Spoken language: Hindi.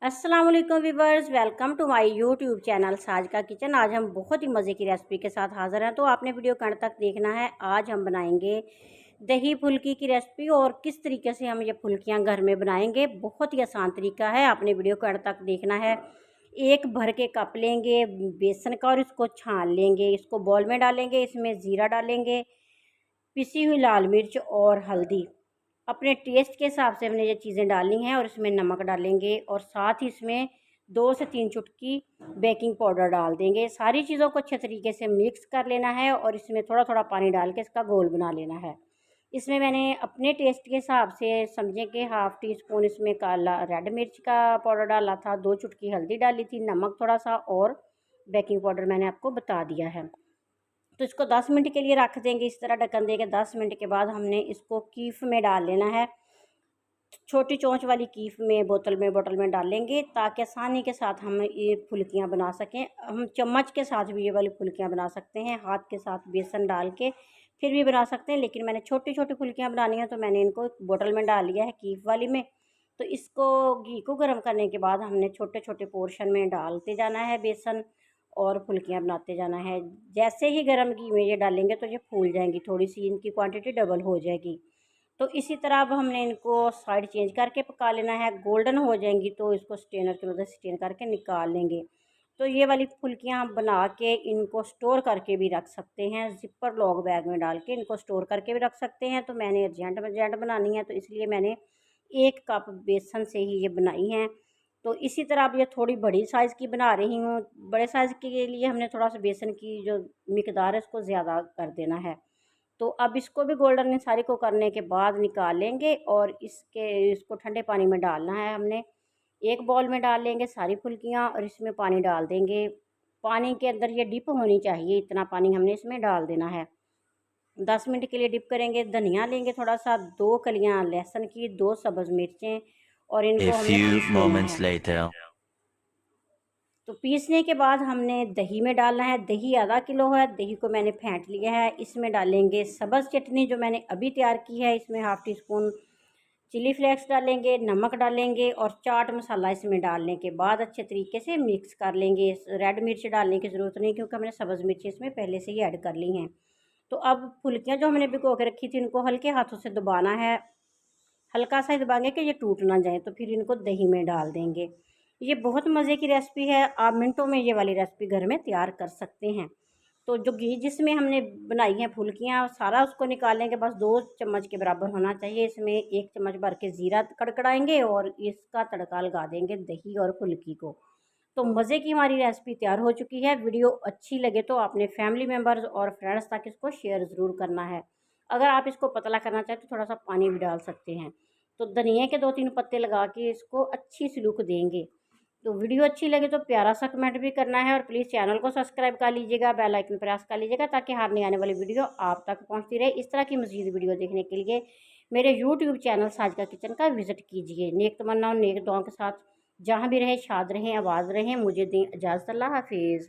अस्सलाम वालेकुम viewers, welcome to my YouTube channel Sajika kitchen. आज हम बहुत ही मज़े की रेसिपी के साथ हाज़िर हैं, तो आपने वीडियो को अंत तक देखना है। आज हम बनाएंगे दही फुल्की की रेसिपी और किस तरीके से हम ये फुल्कियां घर में बनाएंगे। बहुत ही आसान तरीका है, आपने वीडियो को अंत तक देखना है। एक भर के कप लेंगे बेसन का और इसको छान लेंगे। इसको बॉल में डालेंगे, इसमें ज़ीरा डालेंगे, पिसी हुई लाल मिर्च और हल्दी। अपने टेस्ट के हिसाब से हमने ये चीज़ें डालनी हैं और इसमें नमक डालेंगे और साथ ही इसमें 2 से 3 चुटकी बेकिंग पाउडर डाल देंगे। सारी चीज़ों को अच्छे तरीके से मिक्स कर लेना है और इसमें थोड़ा थोड़ा पानी डाल के इसका घोल बना लेना है। इसमें मैंने अपने टेस्ट के हिसाब से समझें कि हाफ़ टी स्पून इसमें काला रेड मिर्च का पाउडर डाला था, 2 चुटकी हल्दी डाली थी, नमक थोड़ा सा और बेकिंग पाउडर मैंने आपको बता दिया है। तो इसको 10 मिनट के लिए रख देंगे। इस तरह ढक्कन देके 10 मिनट के बाद हमने इसको कीफ में डाल लेना है। छोटी चोंच वाली कीफ में बोतल में डालेंगे ताकि आसानी के साथ हम ये फुल्कियाँ बना सकें। हम चम्मच के साथ भी ये वाली फुल्कियाँ बना सकते हैं, हाथ के साथ बेसन डाल के फिर भी बना सकते हैं, लेकिन मैंने छोटी छोटी फुल्कियाँ बनानी है तो मैंने इनको बोतल में डाल लिया है कीफ वाली में। तो इसको घी को गर्म करने के बाद हमने छोटे छोटे पोर्शन में डालते जाना है बेसन और फुल्कियाँ बनाते जाना है। जैसे ही गर्म घी में ये डालेंगे तो ये फूल जाएंगी, थोड़ी सी इनकी क्वांटिटी डबल हो जाएगी। तो इसी तरह अब हमने इनको साइड चेंज करके पका लेना है। गोल्डन हो जाएंगी तो इसको स्ट्रेनर की मदद से स्ट्रेन करके निकाल लेंगे। तो ये वाली फुल्कियाँ हम बना के इनको स्टोर करके भी रख सकते हैं, ज़िपर लॉग बैग में डाल के इनको स्टोर करके भी रख सकते हैं। तो मैंने अर्जेंट बनानी है तो इसलिए मैंने 1 कप बेसन से ही ये बनाई हैं। तो इसी तरह अब ये थोड़ी बड़ी साइज़ की बना रही हूँ। बड़े साइज़ के लिए हमने थोड़ा सा बेसन की जो मिकदार है उसको ज़्यादा कर देना है। तो अब इसको भी गोल्डन इन सारी को करने के बाद निकाल लेंगे और इसको ठंडे पानी में डालना है हमने। एक बाउल में डाल लेंगे सारी फुल्कियाँ और इसमें पानी डाल देंगे। पानी के अंदर ये डिप होनी चाहिए, इतना पानी हमने इसमें डाल देना है। 10 मिनट के लिए डिप करेंगे। धनिया लेंगे थोड़ा सा, 2 कलियाँ लहसुन की, 2 सब्ज़ मिर्चें और A इनको हमने few पीस लेना moments है। later. तो पीसने के बाद हमने दही में डालना है। दही आधा किलो है, दही को मैंने फेंट लिया है। इसमें डालेंगे सब्ज़ चटनी जो मैंने अभी तैयार की है। इसमें half teaspoon chilli flakes डालेंगे, नमक डालेंगे और चाट मसाला इसमें डालने के बाद अच्छे तरीके से मिक्स कर लेंगे। रेड मिर्च डालने की ज़रूरत नहीं क्योंकि हमने सब्ज़ मिर्च इसमें पहले से ही ऐड कर ली हैं। तो अब फुल्कियाँ जो हमने भिगो के रखी थी इनको हल्के हाथों से दबाना है। हल्का सा ही दबाएंगे कि ये टूट ना जाए। तो फिर इनको दही में डाल देंगे। ये बहुत मज़े की रेसिपी है, आप मिनटों में ये वाली रेसिपी घर में तैयार कर सकते हैं। तो जो घी जिसमें हमने बनाई है फुल्कियाँ सारा उसको निकालेंगे, बस 2 चम्मच के बराबर होना चाहिए। इसमें 1 चम्मच भर के ज़ीरा कड़कड़ाएंगे और इसका तड़का लगा देंगे दही और फुल्की को। तो मज़े की हमारी रेसिपी तैयार हो चुकी है। वीडियो अच्छी लगे तो अपने फैमिली मेम्बर्स और फ्रेंड्स तक इसको शेयर ज़रूर करना है। अगर आप इसको पतला करना चाहें तो थोड़ा सा पानी भी डाल सकते हैं। तो धनिया के 2-3 पत्ते लगा के इसको अच्छी सी लुक देंगे। तो वीडियो अच्छी लगे तो प्यारा सा कमेंट भी करना है और प्लीज़ चैनल को सब्सक्राइब कर लीजिएगा, बेल आइकन प्रेस कर लीजिएगा ताकि हर नई आने वाली वीडियो आप तक पहुंचती रहे। इस तरह की मज़ीद वीडियो देखने के लिए मेरे यूट्यूब चैनल साजिका किचन का विज़िट कीजिए। नेक तमन्ना और नेक दुआओं के साथ जहाँ भी रहें शाद रहें, आबाद रहें। मुझे दें इजाज़त। अल्लाह हाफिज़।